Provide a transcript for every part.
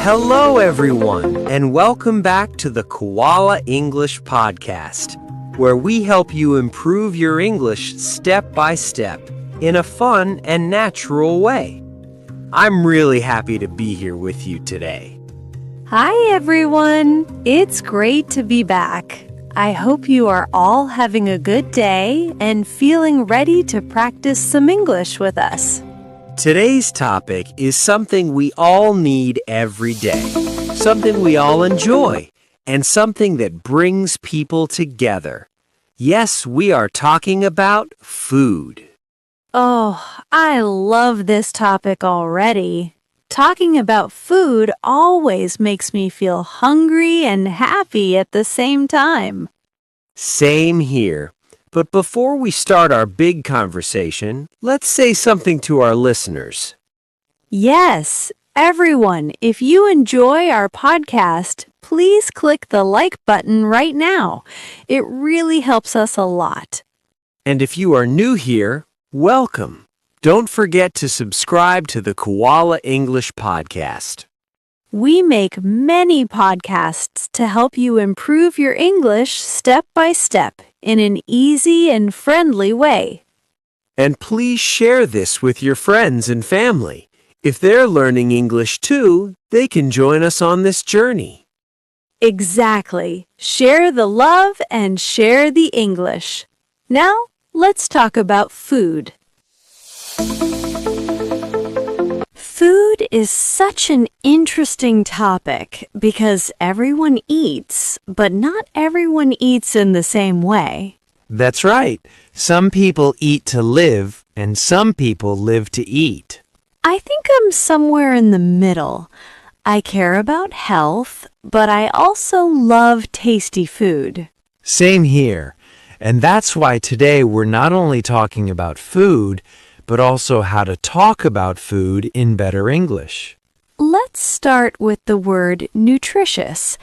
Hello, everyone, and welcome back to the Koala English Podcast, where we help you improve your English step by step in a fun and natural way. I'm really happy to be here with you today. Hi, everyone. It's great to be back. I hope you are all having a good day and feeling ready to practice some English with us. Today's topic is something we all need every day, something we all enjoy, and something that brings people together. Yes, we are talking about food. Oh, I love this topic already. Talking about food always makes me feel hungry and happy at the same time. Same here. But before we start our big conversation, let's say something to our listeners. Yes, everyone, if you enjoy our podcast, please click the like button right now. It really helps us a lot. And if you are new here, welcome. Don't forget to subscribe to the Koala English Podcast. We make many podcasts to help you improve your English step by step in an easy and friendly way. And please share this with your friends and family. If they're learning English too, they can join us on this journey. Exactly. Share the love and share the English. Now, let's talk about food. Food is such an interesting topic because everyone eats, but not everyone eats in the same way. That's right. Some people eat to live, and some people live to eat. I think I'm somewhere in the middle. I care about health, but I also love tasty food. Same here. And that's why today we're not only talking about food, but also how to talk about food in better English. Let's start with the word nutritious.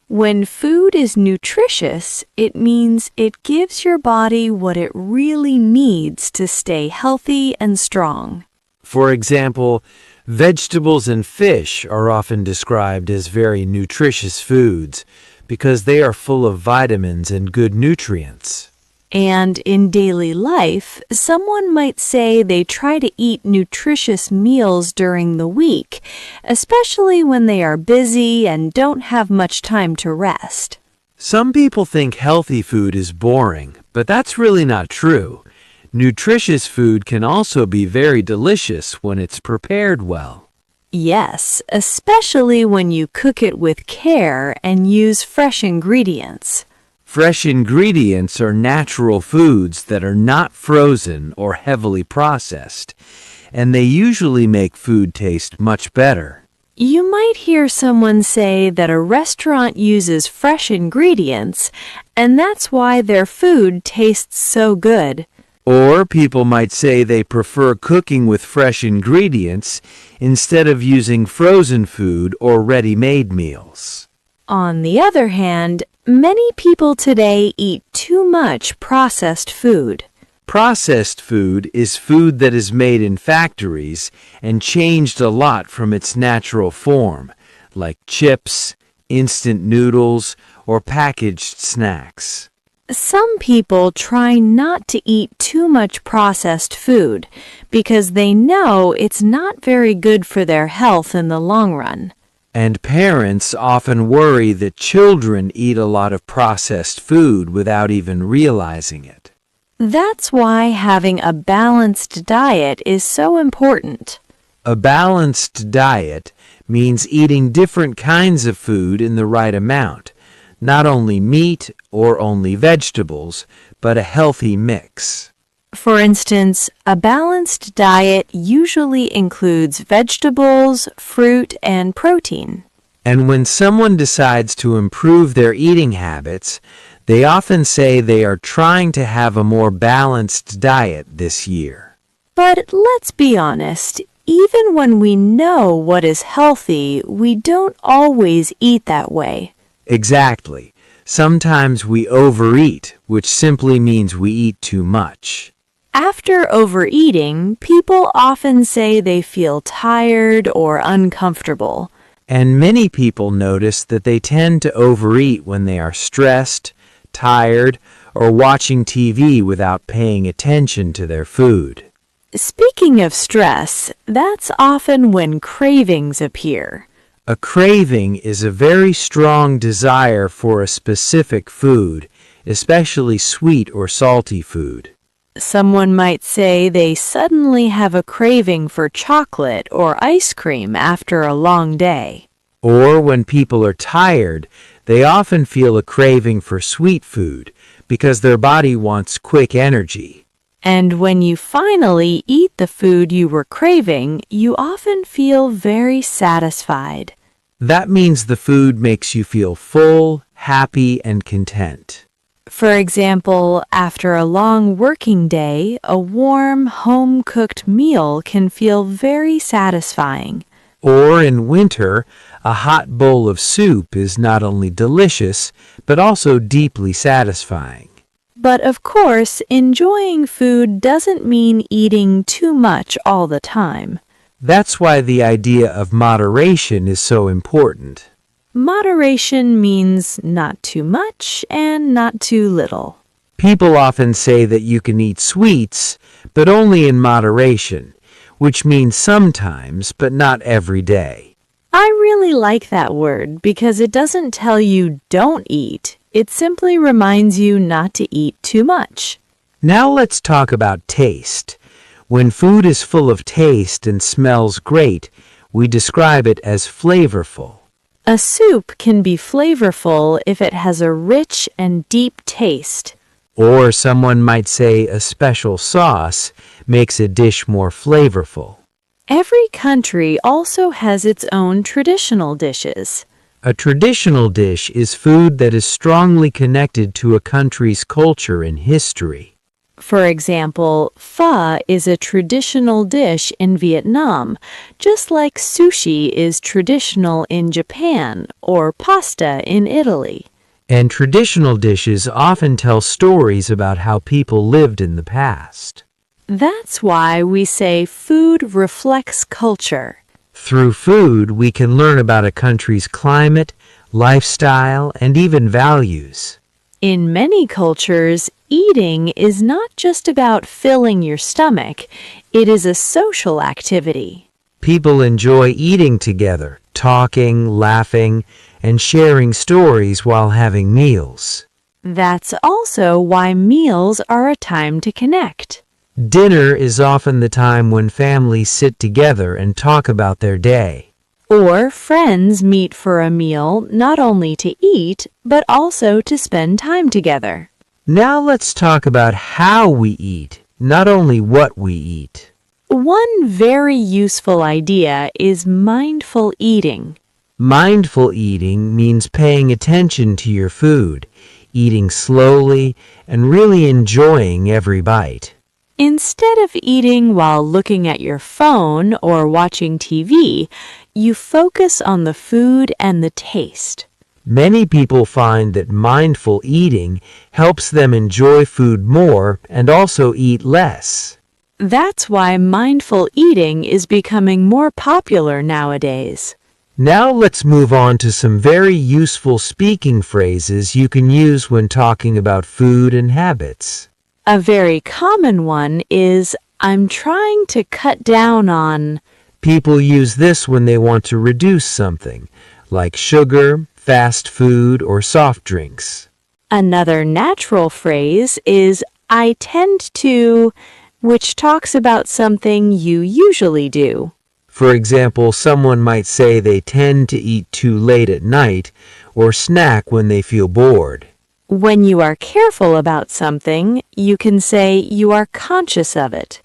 When food is nutritious, it means it gives your body what it really needs to stay healthy and strong. For example, vegetables and fish are often described as very nutritious foods because they are full of vitamins and good nutrients. And in daily life, someone might say they try to eat nutritious meals during the week, especially when they are busy and don't have much time to rest. Some people think healthy food is boring, but that's really not true. Nutritious food can also be very delicious when it's prepared well. Yes, especially when you cook it with care and use fresh ingredients. Fresh ingredients are natural foods that are not frozen or heavily processed, and they usually make food taste much better. You might hear someone say that a restaurant uses fresh ingredients, and that's why their food tastes so good. Or people might say they prefer cooking with fresh ingredients instead of using frozen food or ready-made meals. On the other hand, many people today eat too much processed food. Processed food is food that is made in factories and changed a lot from its natural form, like chips, instant noodles, or packaged snacks. Some people try not to eat too much processed food because they know it's not very good for their health in the long run. And parents often worry that children eat a lot of processed food without even realizing it. That's why having a balanced diet is so important. A balanced diet means eating different kinds of food in the right amount, not only meat or only vegetables, but a healthy mix. For instance, a balanced diet usually includes vegetables, fruit, and protein. And when someone decides to improve their eating habits, they often say they are trying to have a more balanced diet this year. But let's be honest, even when we know what is healthy, we don't always eat that way. Exactly. Sometimes we overeat, which simply means we eat too much. After overeating, people often say they feel tired or uncomfortable. And many people notice that they tend to overeat when they are stressed, tired, or watching TV without paying attention to their food. Speaking of stress, that's often when cravings appear. A craving is a very strong desire for a specific food, especially sweet or salty food. Someone might say they suddenly have a craving for chocolate or ice cream after a long day. Or when people are tired, they often feel a craving for sweet food because their body wants quick energy. And when you finally eat the food you were craving, you often feel very satisfied. That means the food makes you feel full, happy, and content. For example, after a long working day, a warm, home-cooked meal can feel very satisfying. Or in winter, a hot bowl of soup is not only delicious, but also deeply satisfying. But of course, enjoying food doesn't mean eating too much all the time. That's why the idea of moderation is so important. Moderation means not too much and not too little. People often say that you can eat sweets, but only in moderation, which means sometimes, but not every day. I really like that word because it doesn't tell you don't eat. It simply reminds you not to eat too much. Now let's talk about taste. When food is full of taste and smells great, we describe it as flavorful. A soup can be flavorful if it has a rich and deep taste. Or someone might say a special sauce makes a dish more flavorful. Every country also has its own traditional dishes. A traditional dish is food that is strongly connected to a country's culture and history. For example, pho is a traditional dish in Vietnam, just like sushi is traditional in Japan or pasta in Italy. And traditional dishes often tell stories about how people lived in the past. That's why we say food reflects culture. Through food, we can learn about a country's climate, lifestyle, and even values. In many cultures, eating is not just about filling your stomach, it is a social activity. People enjoy eating together, talking, laughing, and sharing stories while having meals. That's also why meals are a time to connect. Dinner is often the time when families sit together and talk about their day. Or friends meet for a meal not only to eat, but also to spend time together. Now let's talk about how we eat, not only what we eat. One very useful idea is mindful eating. Mindful eating means paying attention to your food, eating slowly, and really enjoying every bite. Instead of eating while looking at your phone or watching TV, you focus on the food and the taste. Many people find that mindful eating helps them enjoy food more and also eat less. That's why mindful eating is becoming more popular nowadays. Now let's move on to some very useful speaking phrases you can use when talking about food and habits. A very common one is, "I'm trying to cut down on." People use this when they want to reduce something, like sugar, fast food, or soft drinks. Another natural phrase is, "I tend to," which talks about something you usually do. For example, someone might say they tend to eat too late at night or snack when they feel bored. When you are careful about something, you can say you are conscious of it.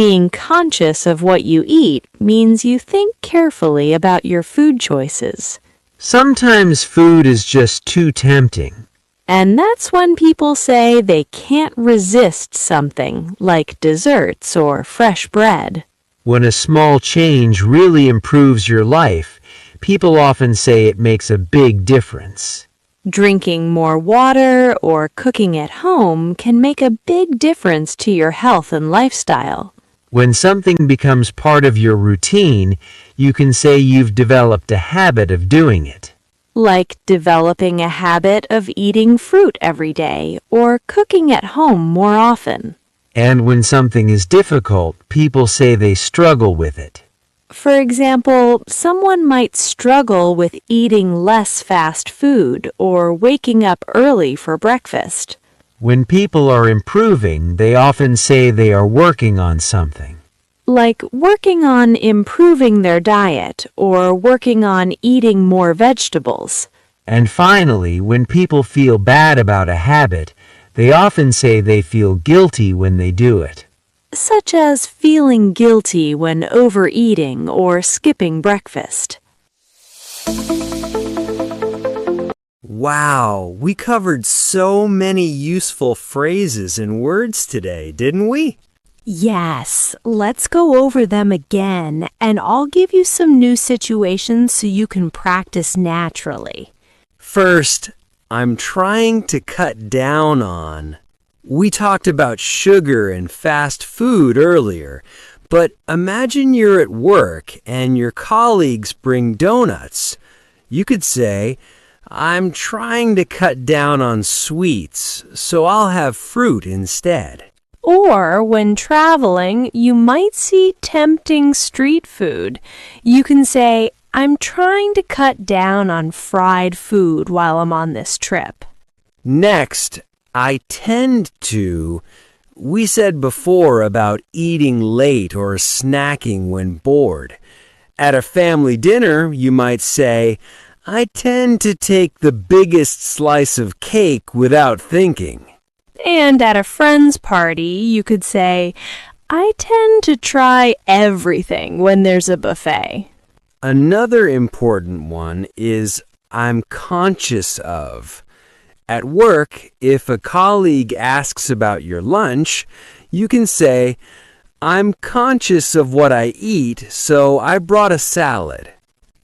Being conscious of what you eat means you think carefully about your food choices. Sometimes food is just too tempting. And that's when people say they can't resist something, like desserts or fresh bread. When a small change really improves your life, people often say it makes a big difference. Drinking more water or cooking at home can make a big difference to your health and lifestyle. When something becomes part of your routine, you can say you've developed a habit of doing it. Like developing a habit of eating fruit every day or cooking at home more often. And when something is difficult, people say they struggle with it. For example, someone might struggle with eating less fast food or waking up early for breakfast. When people are improving, they often say they are working on something. Like working on improving their diet or working on eating more vegetables. And finally, when people feel bad about a habit, they often say they feel guilty when they do it. Such as feeling guilty when overeating or skipping breakfast. Wow, we covered so many useful phrases and words today, didn't we? Yes, let's go over them again, and I'll give you some new situations so you can practice naturally. First, I'm trying to cut down on. We talked about sugar and fast food earlier, but imagine you're at work and your colleagues bring donuts. You could say, I'm trying to cut down on sweets, so I'll have fruit instead. Or when traveling, you might see tempting street food. You can say, I'm trying to cut down on fried food while I'm on this trip. Next, I tend to. We said before about eating late or snacking when bored. At a family dinner, you might say, I tend to take the biggest slice of cake without thinking. And at a friend's party, you could say, I tend to try everything when there's a buffet. Another important one is I'm conscious of. At work, if a colleague asks about your lunch, you can say, I'm conscious of what I eat, so I brought a salad.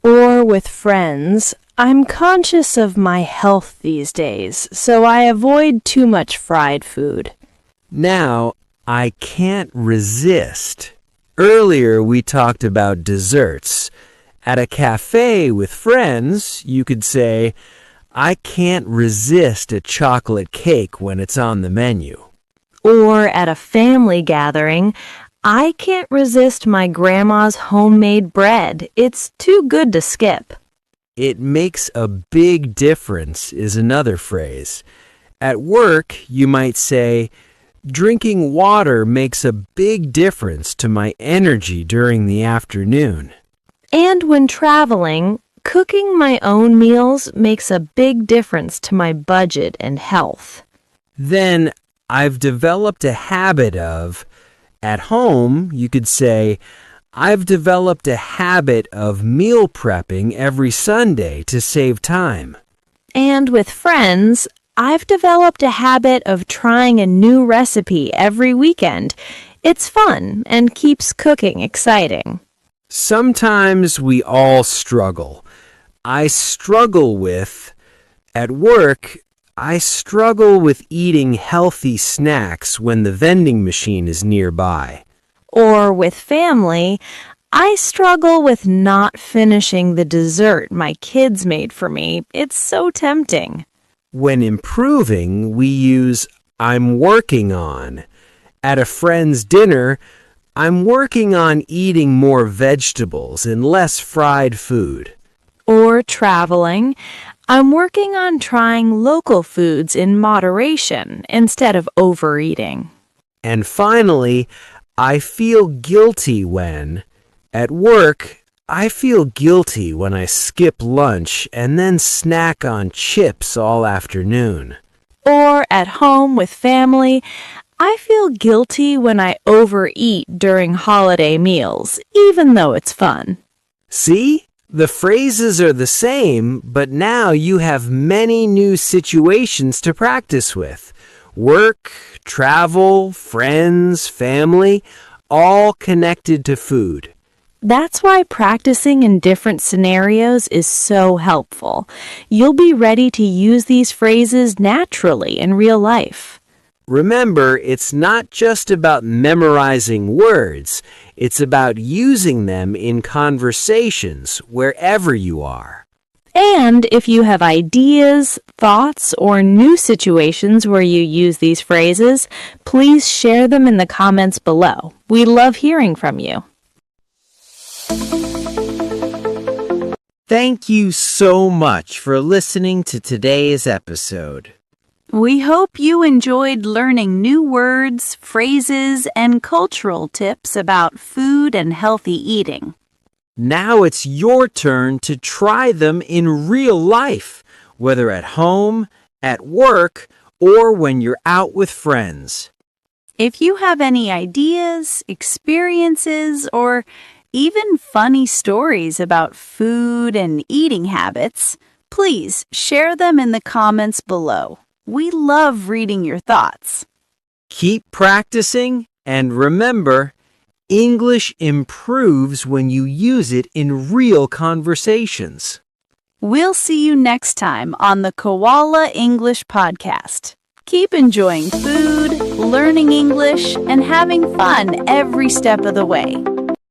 Or with friends, I'm conscious of my health these days, so I avoid too much fried food. Now, I can't resist. Earlier, we talked about desserts. At a cafe with friends, you could say, I can't resist a chocolate cake when it's on the menu. Or at a family gathering, I can't resist my grandma's homemade bread. It's too good to skip. It makes a big difference is another phrase. At work, you might say, drinking water makes a big difference to my energy during the afternoon. And when traveling, cooking my own meals makes a big difference to my budget and health. Then I've developed a habit of, at home, you could say, I've developed a habit of meal prepping every Sunday to save time. And with friends, I've developed a habit of trying a new recipe every weekend. It's fun and keeps cooking exciting. Sometimes we all struggle. I struggle with, at work, I struggle with eating healthy snacks when the vending machine is nearby. Or with family, I struggle with not finishing the dessert my kids made for me. It's so tempting. When improving, we use I'm working on. At a friend's dinner, I'm working on eating more vegetables and less fried food. Or traveling, I'm working on trying local foods in moderation instead of overeating. And finally, I feel guilty when, at work, I feel guilty when I skip lunch and then snack on chips all afternoon. Or at home with family, I feel guilty when I overeat during holiday meals, even though it's fun. See? The phrases are the same, but now you have many new situations to practice with. Work, travel, friends, family, all connected to food. That's why practicing in different scenarios is so helpful. You'll be ready to use these phrases naturally in real life. Remember, it's not just about memorizing words, it's about using them in conversations wherever you are. And if you have ideas, thoughts, or new situations where you use these phrases, please share them in the comments below. We love hearing from you. Thank you so much for listening to today's episode. We hope you enjoyed learning new words, phrases, and cultural tips about food and healthy eating. Now it's your turn to try them in real life, whether at home, at work, or when you're out with friends. If you have any ideas, experiences, or even funny stories about food and eating habits, please share them in the comments below. We love reading your thoughts. Keep practicing, and remember, English improves when you use it in real conversations. We'll see you next time on the Koala English Podcast. Keep enjoying food, learning English, and having fun every step of the way.